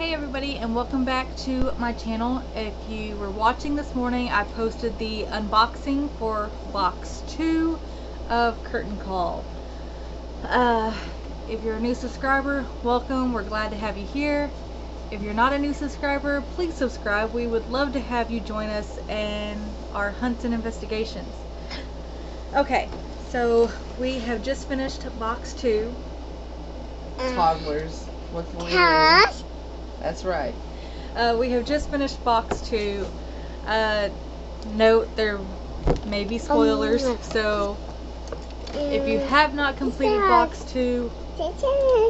Hey everybody, and welcome back to my channel. If you were watching this morning, I posted the unboxing for box 2 of Curtain Call. If you're a new subscriber, welcome. We're glad to have you here. If you're not a new subscriber, please subscribe. We would love to have you join us in our hunts and investigations. Okay, so we have just finished box 2. Toddlers with weird. That's right. We have just finished box 2. Note there may be spoilers, so if you have not completed box 2,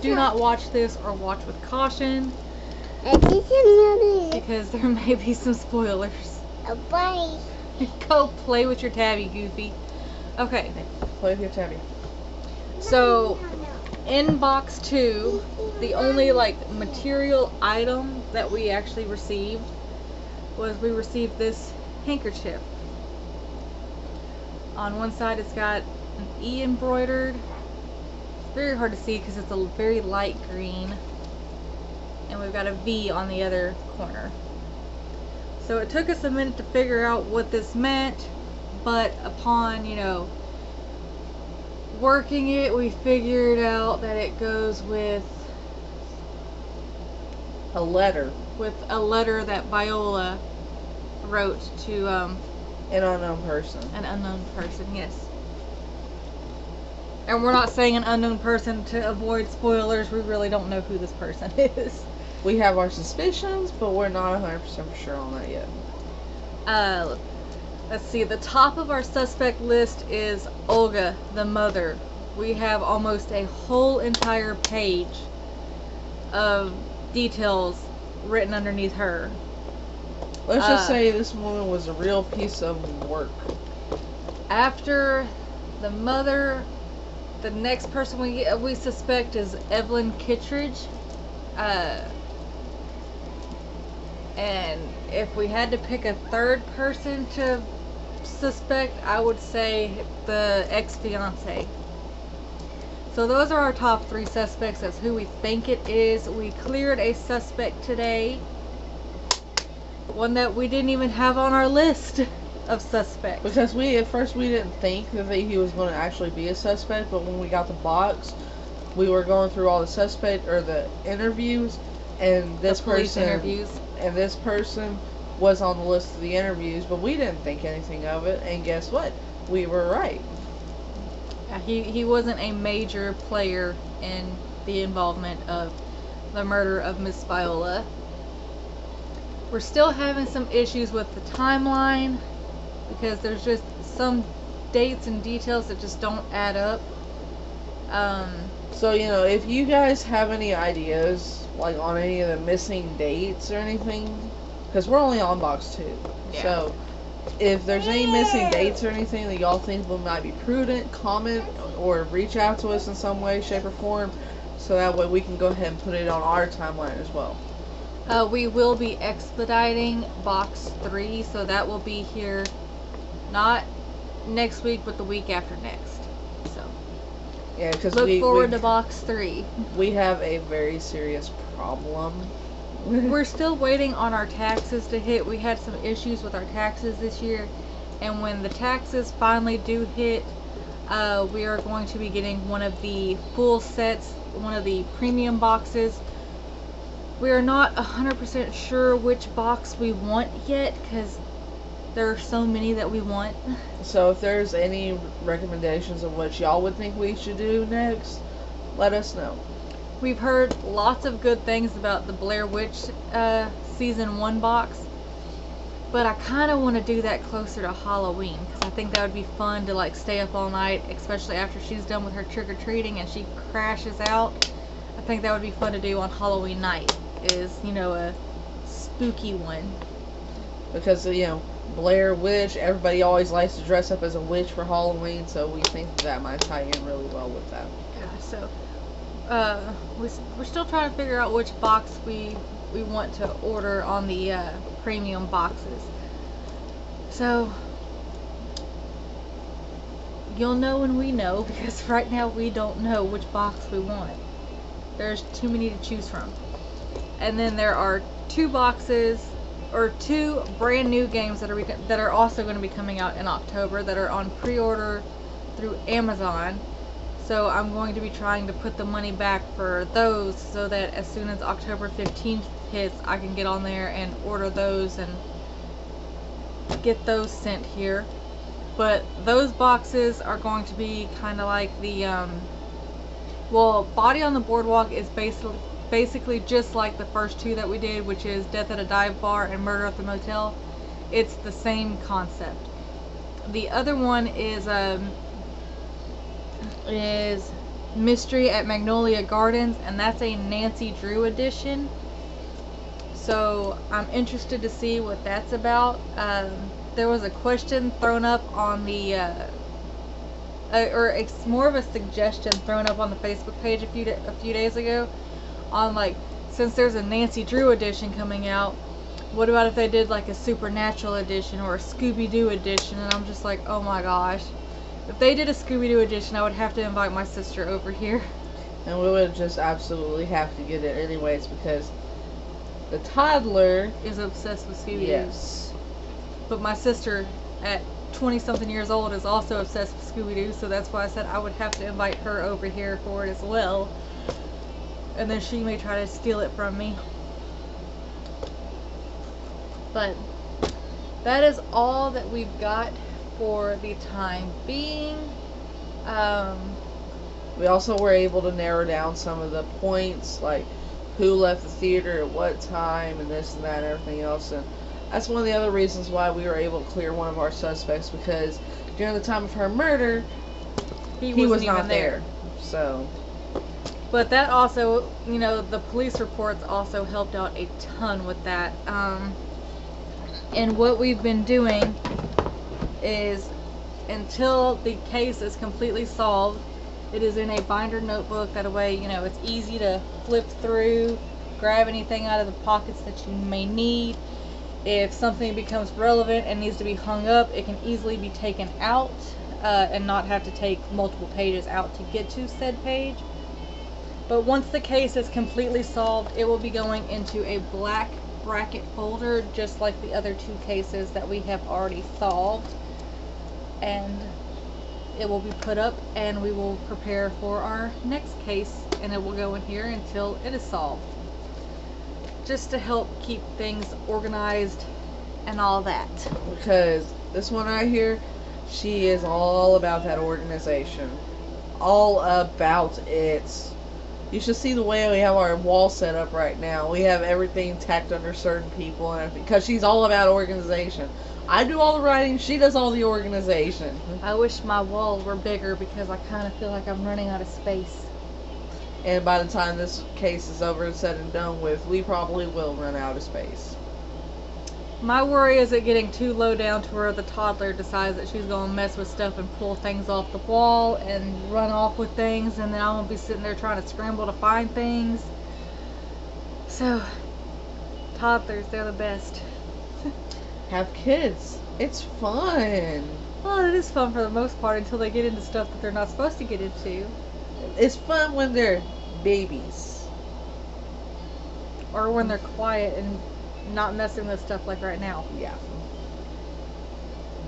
do not watch this or watch with caution because there may be some spoilers. Go play with your tabby, Goofy. Okay. Play with your tabby. So in box 2, the only material item that we actually received was we received this handkerchief. On one side it's got an E embroidered. It's very hard to see because it's a very light green, and we've got a V on the other corner. So it took us a minute to figure out what this meant, but upon working it, we figured out that it goes with a letter that Viola wrote to an unknown person. An unknown person, yes. And we're not saying an unknown person to avoid spoilers. We really don't know who this person is. We have our suspicions, but we're not 100% sure on that yet. Let's see, the top of our suspect list is Olga, the mother. We have almost a whole entire page of details written underneath her. Let's just say this woman was a real piece of work. After the mother, the next person we suspect is Evelyn Kittredge. And if we had to pick a third person to suspect, I would say the ex-fiance. So those are our top 3 suspects. That's who we think it is. We cleared a suspect today, one that we didn't even have on our list of suspects. Because at first we didn't think that he was going to actually be a suspect, but when we got the box, we were going through all the interviews, and this person was on the list of the interviews, but we didn't think anything of it, and guess what? We were right. He wasn't a major player in the involvement of the murder of Miss Viola. We're still having some issues with the timeline because there's just some dates and details that just don't add up. So, if you guys have any ideas, on any of the missing dates or anything, because we're only on box 2. Yeah. So, if there's any missing dates or anything that y'all think might be prudent, comment or reach out to us in some way, shape, or form, so that way we can go ahead and put it on our timeline as well. We will be expediting box 3, so that will be here not next week, but the week after next. So, yeah, because look forward to box 3. We have a very serious problem. We're still waiting on our taxes to hit. We had some issues with our taxes this year, and when the taxes finally do hit, we are going to be getting one of the full sets, one of the premium boxes. We are not 100% sure which box we want yet because there are so many that we want. So if there's any recommendations of what y'all would think we should do next, let us know. We've heard lots of good things about the Blair Witch season 1 box, but I kind of want to do that closer to Halloween because I think that would be fun to stay up all night, especially after she's done with her trick-or-treating and she crashes out. I think that would be fun to do on Halloween night, is a spooky one. Because Blair Witch, everybody always likes to dress up as a witch for Halloween, so we think that might tie in really well with that. Yeah, so we're still trying to figure out which box we want to order on the premium boxes. So you'll know when we know, because right now we don't know which box we want. There's too many to choose from. And then there are 2 boxes or 2 brand new games that are also going to be coming out in October that are on pre-order through Amazon. So I'm going to be trying to put the money back for those so that as soon as October 15th hits, I can get on there and order those and get those sent here. But those boxes are going to be kind of like the well, Body on the Boardwalk is basically just like the first 2 that we did, which is Death at a Dive Bar and Murder at the Motel. It's the same concept. The other one is Mystery at Magnolia Gardens, and that's a Nancy Drew edition. So I'm interested to see what that's about. There was a question thrown up on the or it's more of a suggestion thrown up on the Facebook page a few days ago on, like, since there's a Nancy Drew edition coming out, what about if they did like a Supernatural edition or a Scooby-Doo edition? And I'm just like, oh my gosh, if they did a Scooby-Doo edition, I would have to invite my sister over here. And we would just absolutely have to get it anyways, because the toddler is obsessed with Scooby-Doo. Yes. But my sister at 20-something years old is also obsessed with Scooby-Doo, so that's why I said I would have to invite her over here for it as well. And then she may try to steal it from me. But that is all that we've got for the time being. We also were able to narrow down some of the points, like who left the theater at what time and this and that and everything else. And that's one of the other reasons why we were able to clear one of our suspects, because during the time of her murder, he was not there. So, but that also, you know, the police reports also helped out a ton with that. And what we've been doing is, until the case is completely solved, it is in a binder notebook. That way, you know, it's easy to flip through, grab anything out of the pockets that you may need. If something becomes relevant and needs to be hung up, it can easily be taken out and not have to take multiple pages out to get to said page. But once the case is completely solved, it will be going into a black bracket folder, just like the other 2 cases that we have already solved. And it will be put up, and we will prepare for our next case, and it will go in here until it is solved. Just to help keep things organized and all that. Because this one right here, she is all about that organization. All about it. You should see the way we have our wall set up right now. We have everything tacked under certain people and everything, because she's all about organization. I do all the writing, she does all the organization. I wish my walls were bigger, because I kind of feel like I'm running out of space. And by the time this case is over and said and done with, we probably will run out of space. My worry is it getting too low down to where the toddler decides that she's going to mess with stuff and pull things off the wall and run off with things, and then I'm going to be sitting there trying to scramble to find things. So, toddlers, they're the best. Have kids. It's fun. Well, it is fun for the most part until they get into stuff that they're not supposed to get into. It's fun when they're babies. Or when they're quiet and not messing with stuff like right now. Yeah.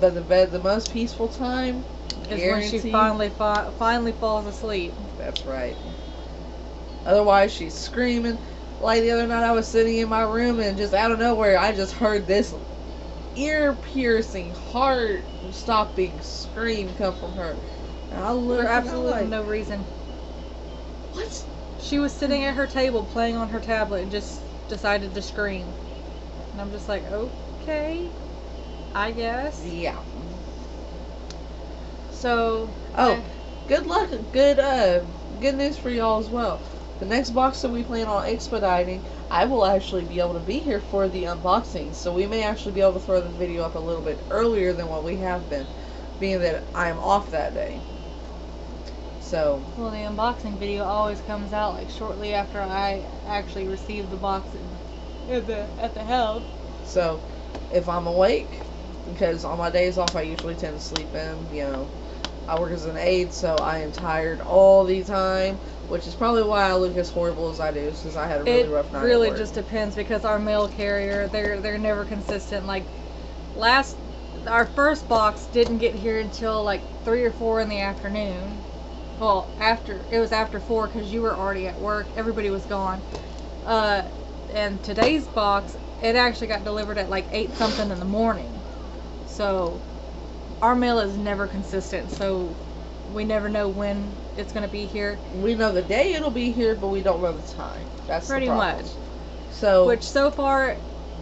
But the most peaceful time is when she finally falls asleep. That's right. Otherwise, she's screaming. Like the other night, I was sitting in my room and just out of nowhere, I just heard this ear-piercing, heart-stopping scream come from her. And I looked for absolutely no reason. What? She was sitting at her table playing on her tablet and just decided to scream. And I'm just like, okay, I guess. Yeah. So. Good luck. Good news for y'all as well. The next box that we plan on expediting, I will actually be able to be here for the unboxing. So we may actually be able to throw the video up a little bit earlier than what we have been, being that I am off that day. So. Well, the unboxing video always comes out like shortly after I actually receive the box at the house. So, if I'm awake, because on my days off I usually tend to sleep in, you know, I work as an aide, so I am tired all the time, which is probably why I look as horrible as I do, since I had a really It rough night at really work. just depends because our mail carrier, they're never consistent. Like our first box didn't get here until like 3 or 4 in the afternoon. Well, it was after 4 because you were already at work. Everybody was gone. And today's box, it actually got delivered at like 8 something in the morning. So our mail is never consistent. So we never know when it's going to be here. We know the day it'll be here, but we don't know the time. That's Pretty the problem. much. So, Which so far,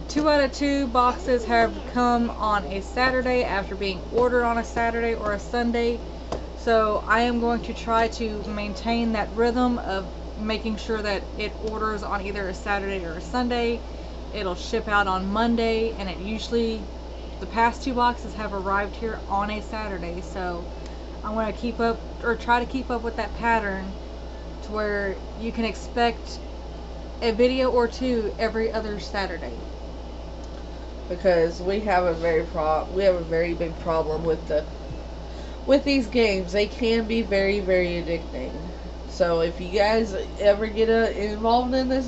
2 out of 2 boxes have come on a Saturday after being ordered on a Saturday or a Sunday. So I am going to try to maintain that rhythm of making sure that it orders on either a Saturday or a Sunday. It'll ship out on Monday, and it usually, the past 2 boxes have arrived here on a Saturday. So I want to keep up, or try to keep up with that pattern to where you can expect a video or 2 every other Saturday. because we have a very big problem with these games. They can be very, very addicting. So if you guys ever get involved in these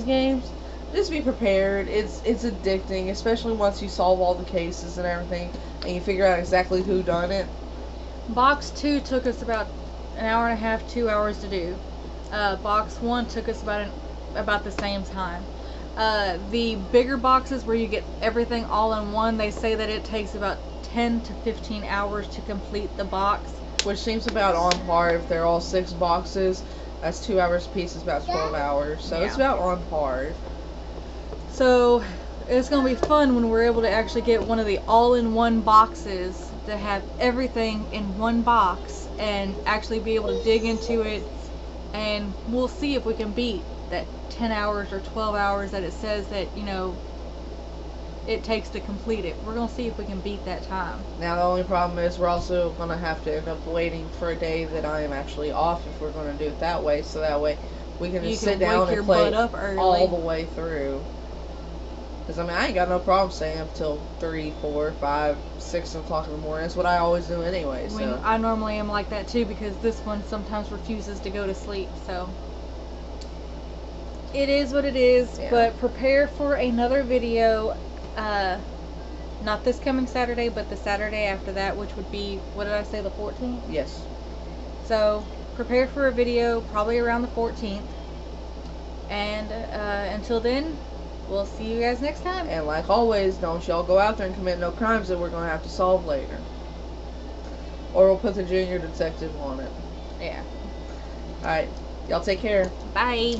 games, just be prepared. It's addicting, especially once you solve all the cases and everything, and you figure out exactly who done it. Box 2 took us about an hour and a half, 2 hours to do. Box 1 took us about the same time. The bigger boxes where you get everything all in one, they say that it takes about 10 to 15 hours to complete the box. Which seems about on par. If they're all 6 boxes, that's 2 hours a piece, is about 12 hours. So it's Yeah. about on par. So it's going to be fun when we're able to actually get one of the all-in-one boxes to have everything in one box and actually be able to dig into it, and we'll see if we can beat that 10 hours or 12 hours that it says that, it takes to complete it. We're going to see if we can beat that time. Now the only problem is we're also going to have to end up waiting for a day that I am actually off if we're going to do it that way, so that way we can just sit down and play all the way through. Because, I ain't got no problem staying up till 3, 4, 5, 6 o'clock in the morning. That's what I always do anyway, so. I normally am like that too, because this one sometimes refuses to go to sleep, so. It is what it is, Yeah. but prepare for another video, not this coming Saturday, but the Saturday after that, which would be, what did I say, the 14th? Yes. So, prepare for a video probably around the 14th, and until then, we'll see you guys next time. And like always, don't y'all go out there and commit no crimes that we're going to have to solve later. Or we'll put the junior detective on it. Yeah. Alright, y'all take care. Bye.